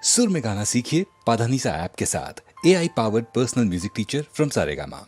सुर में गाना सीखिए पाधानीसा ऐप के साथ। AI powered personal music teacher from Saregama.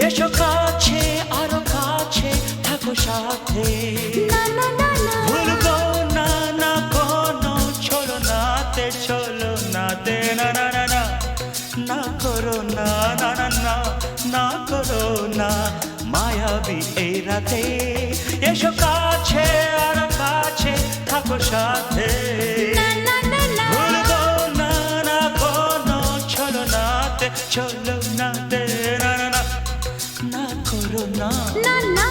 এসো কাছে আরো কাছে থাকো সাথে ভুলবো না না কোনো চলো নাতে না না না না না করো না না না না না করো না মায়াবী এই রাতে এসো কাছে আরো কাছে থাকো সাথে ভুলবো না না কোনো চলো নাতে না না না না করো না না না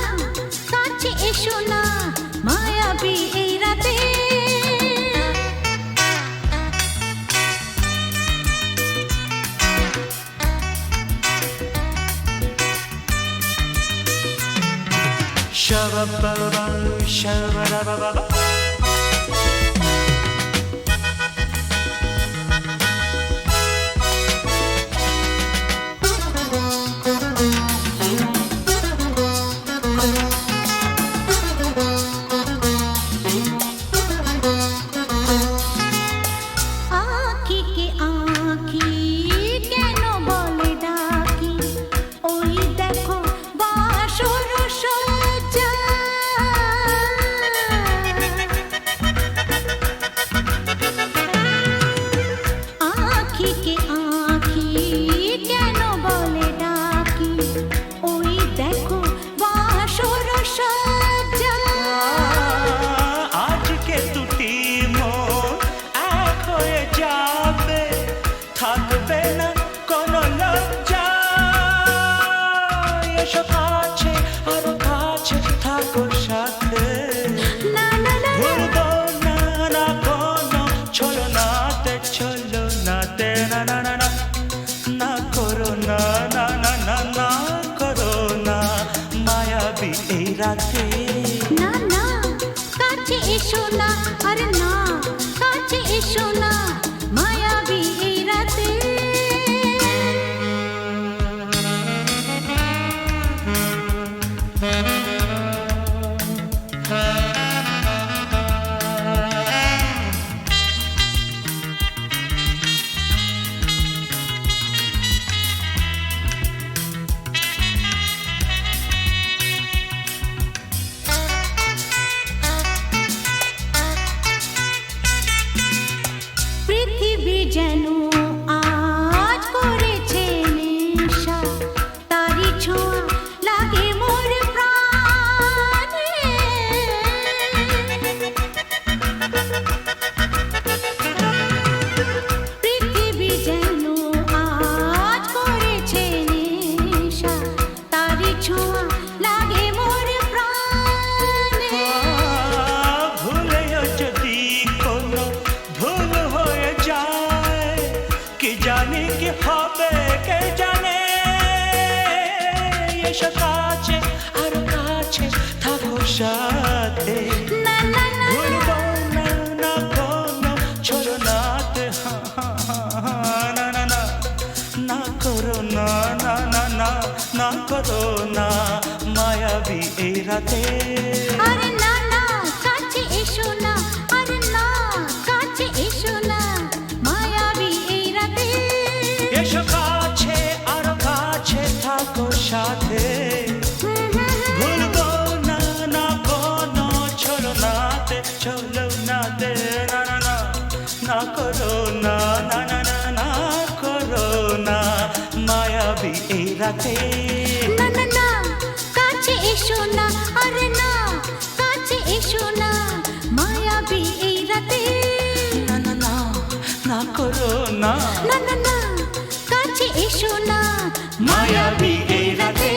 কাছে এসো না মায়াবী এই রাতে Shabba-ba-ba, shabba-da-ba-ba-ba. না না কাছে এসো না আরে না কাছে এসো না মায়াবী এই রাতে যেন আজ করেছে নেশা তারি ছোঁয়া লাগে মোর প্রাণে পৃথিবী যেন আজ করেছে নেশা তারি ছোঁয়া লাগে মোর প্রাণে ভুলেও যদি কোনো ভুল হয়ে যায় কি জানি কি হবে কে জানে এসো কাছে আরো কাছে থাকো সাথে ভুলবো না না কোনো চলো নাতে না না না না করো না না না না না করো না মায়াবী এই রাতে আরে না না কাছে এসো না আরে না কাছে এসো না মায়াবী এই রাতে এসো কাছে আরো কাছে থাকো সাথে ভুলবো না না কোনো চলো নাতে না না না না করো না না না না না করো না মায়াবী এই রাতে না না না কাছে এসো না আরে না কাছে এসো না মায়াবী এই রাতে না না না না করো না না না না কাছে এসো না মায়াবী এই রাতে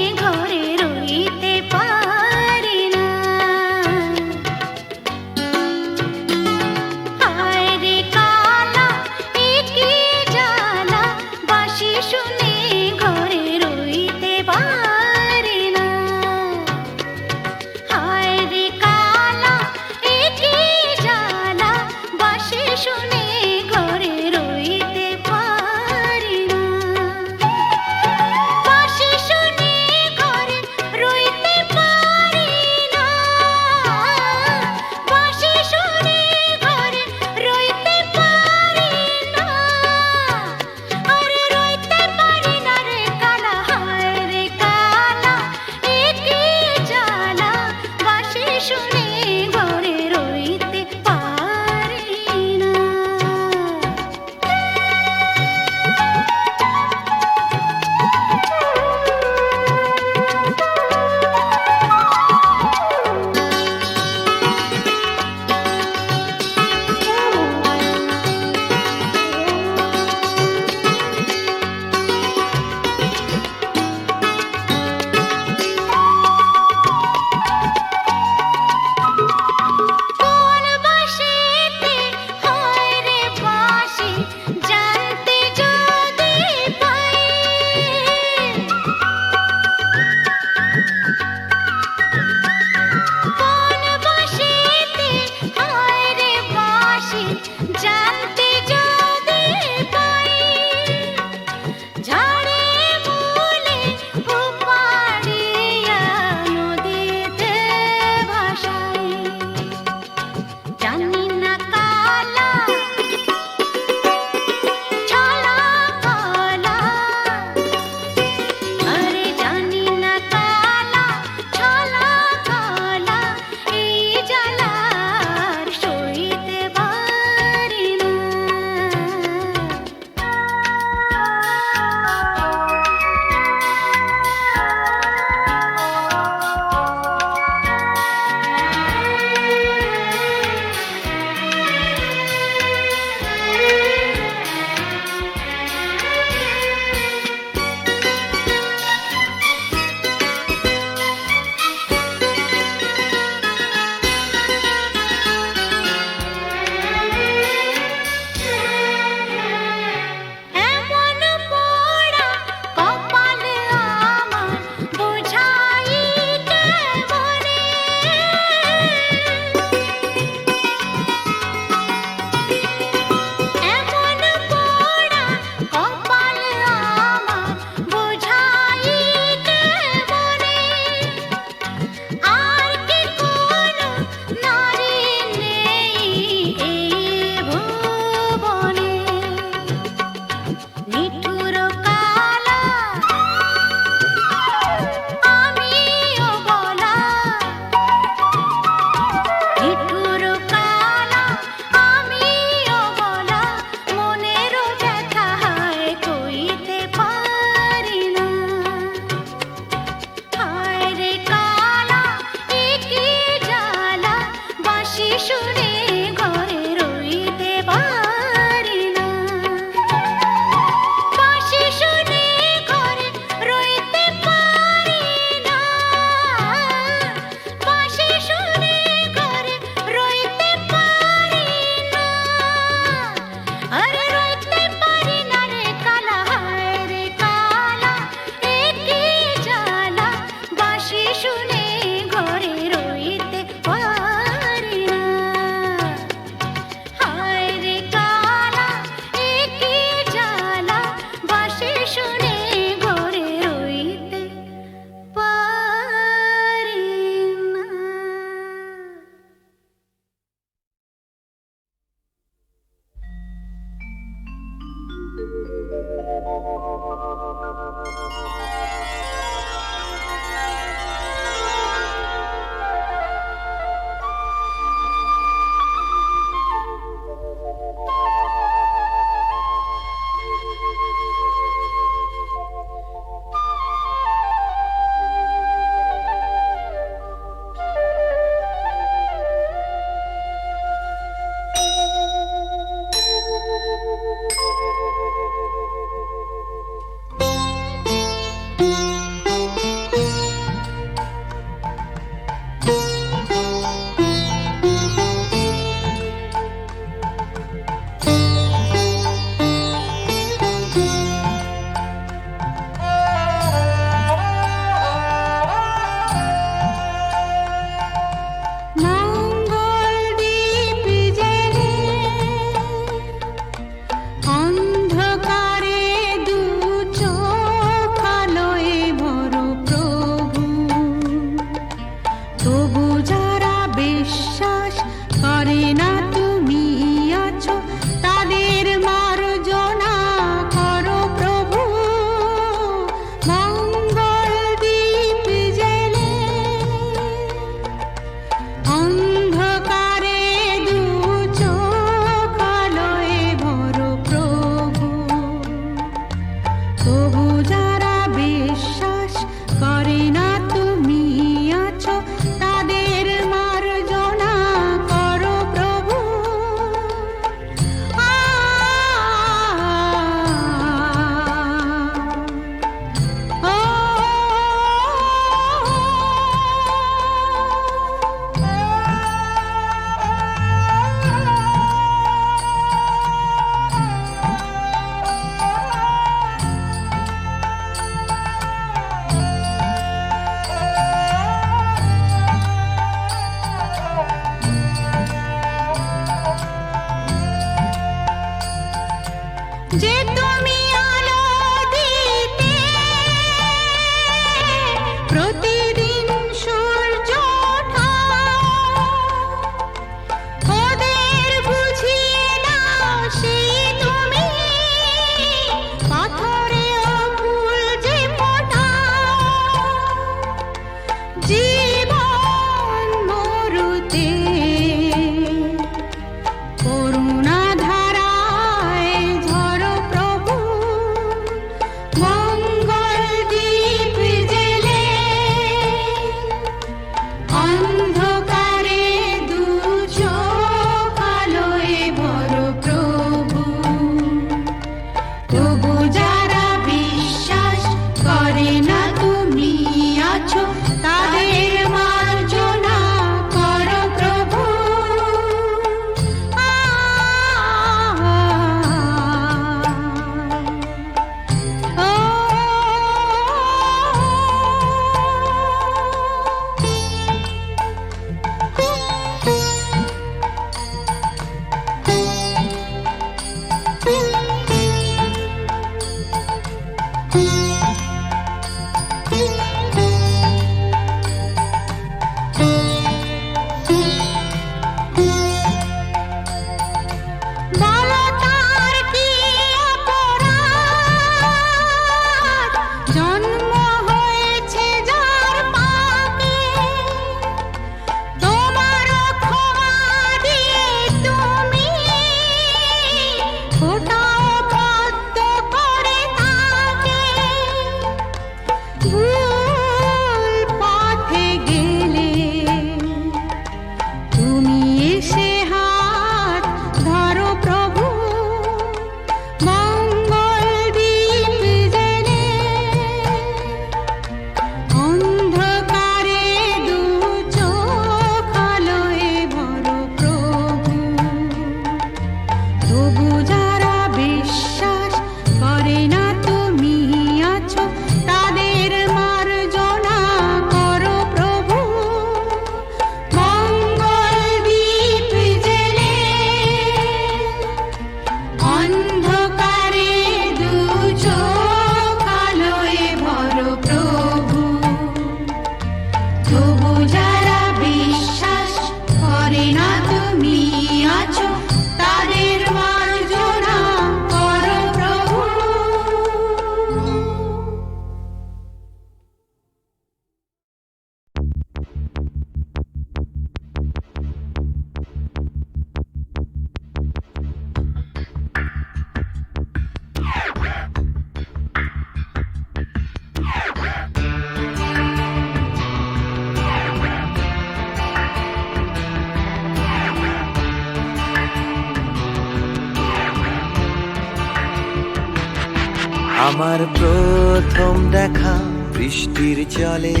আমার প্রথম দেখা বৃষ্টির জলে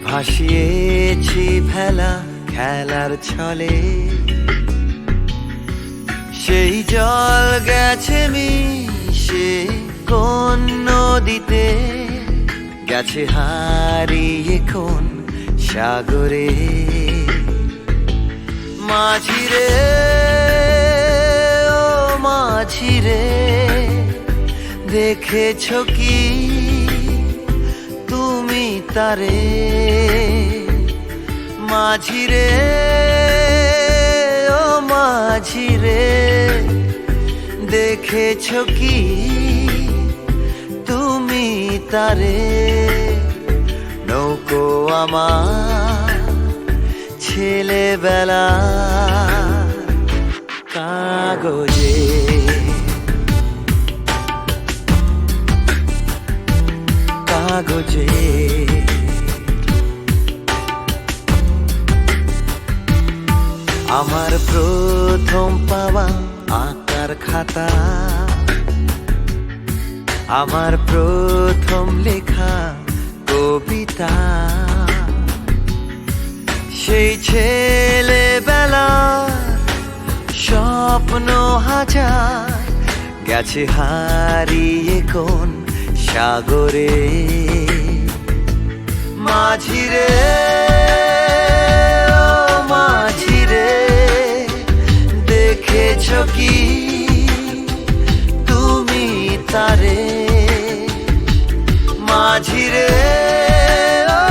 ভাসিয়েছি ভেলা খেলার ছলে, সেই জল গেছে মিশে কোন নদীতে, গেছে হারিয়ে কোন সাগরে। মাঝিরে ও মাঝিরে, দেখেছ কি তুমি তারে? মাঝিরে ও মাঝিরে, দেখেছ কি তুমি তারে? নৌকো আমার ছেলেবেলা কাগজে, কাগজে। আমার প্রথম পাওয়া আঁকার খাতা, আমার প্রথম লেখা কবিতা, সেই ছেলেবেলা স্বপ্ন হাজার, গেছে হারিয়ে কোন সাগরে। মাঝিরে ও মাঝিরে, দেখেছ কি তুমি তারে? মাঝিরে ও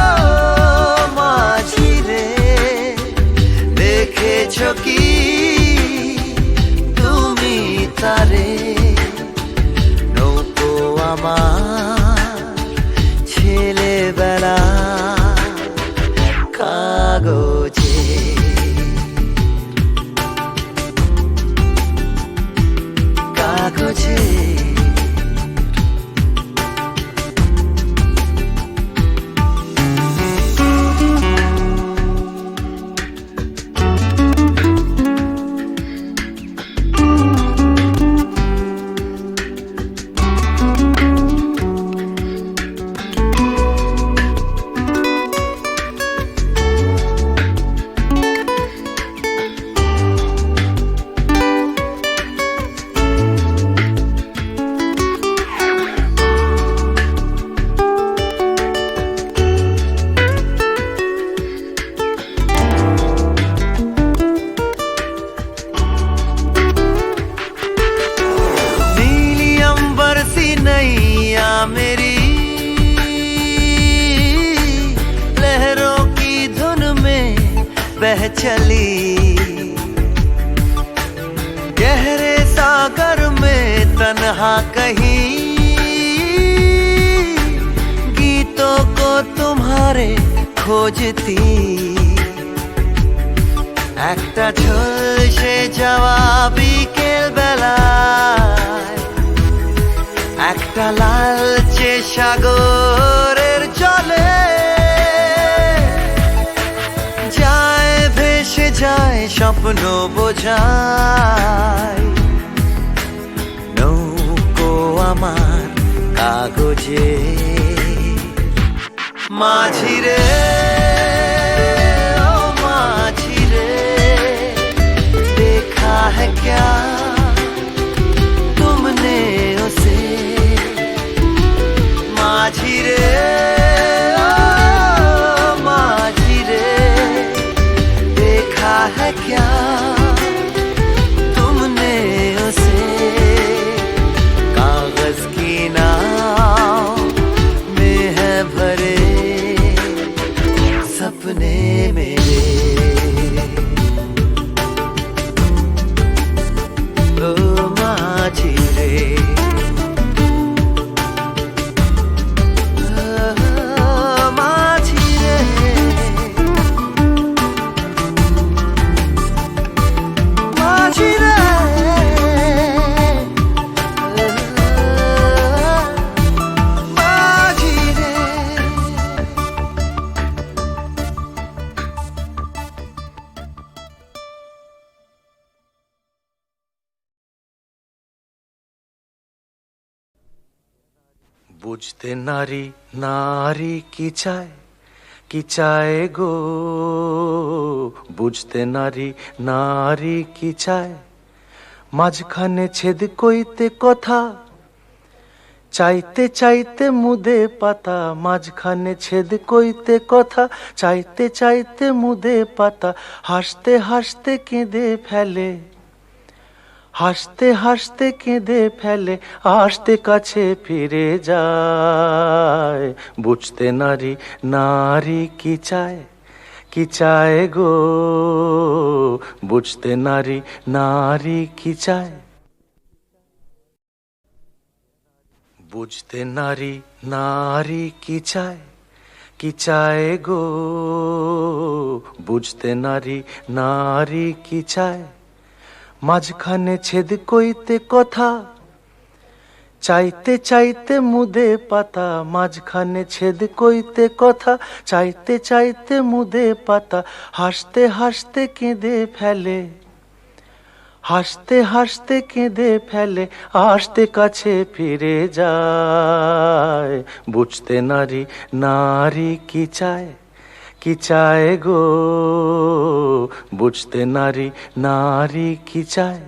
মাঝিরে, দেখেছ কি তুমি তারে? নৌকো আমার ছেলেবেলা কাগজে, কাগজে। नैया मेरी लहरों की धुन में बह चली, गहरे सागर में तन्हा कहीं गीतों को तुम्हारे खोजती। একটা ঝলসে যাওয়া বিকেল বেলায়, একটা লালচে সাগরের জলে যায় ভেসে যায় স্বপ্ন বোঝায়। নৌকো আমার কাগজে, মাঝিরে ও মাঝিরে, देखा है क्या तुमने उसे? माझिरे ओ माझिरे, देखा है क्या तुमने उसे? कागज की नाव में है भरे सपने मेरे। বুঝতে নারী নারী কি চায় গো, বুঝতে নারী নারী কি চায়, মাঝখানে ছেদ কইতে কথা, চাইতে চাইতে মুদে পাতা, মাঝখানে ছেদ কইতে কথা, চাইতে চাইতে মুদে পাতা, হাসতে হাসতে কেঁদে ফেলে, হাসতে হাসতে কেঁদে ফেলে, আসতে কাছে ফিরে যায়। বুঝতে নারী নারী কি চায় গো, বুঝতে নারী নারী কি চায়, বুঝতে নারী নারী কি চায় গো, বুঝতে নারী নারী কি চায়, মাঝখানে ছেদ কইতে কথা, চাইতে চাইতে মুদে পাতা, মাঝখানে ছেদ কইতে কথা, চাইতে চাইতে মুদে পাতা, হাসতে হাসতে কেঁদে ফেলে, হাসতে হাসতে কেঁদে ফেলে, আসতে কাছে ফিরে যায়। বুঝতে নারী নারী কি চায় গো, বুঝতে নারী নারী কি চায়।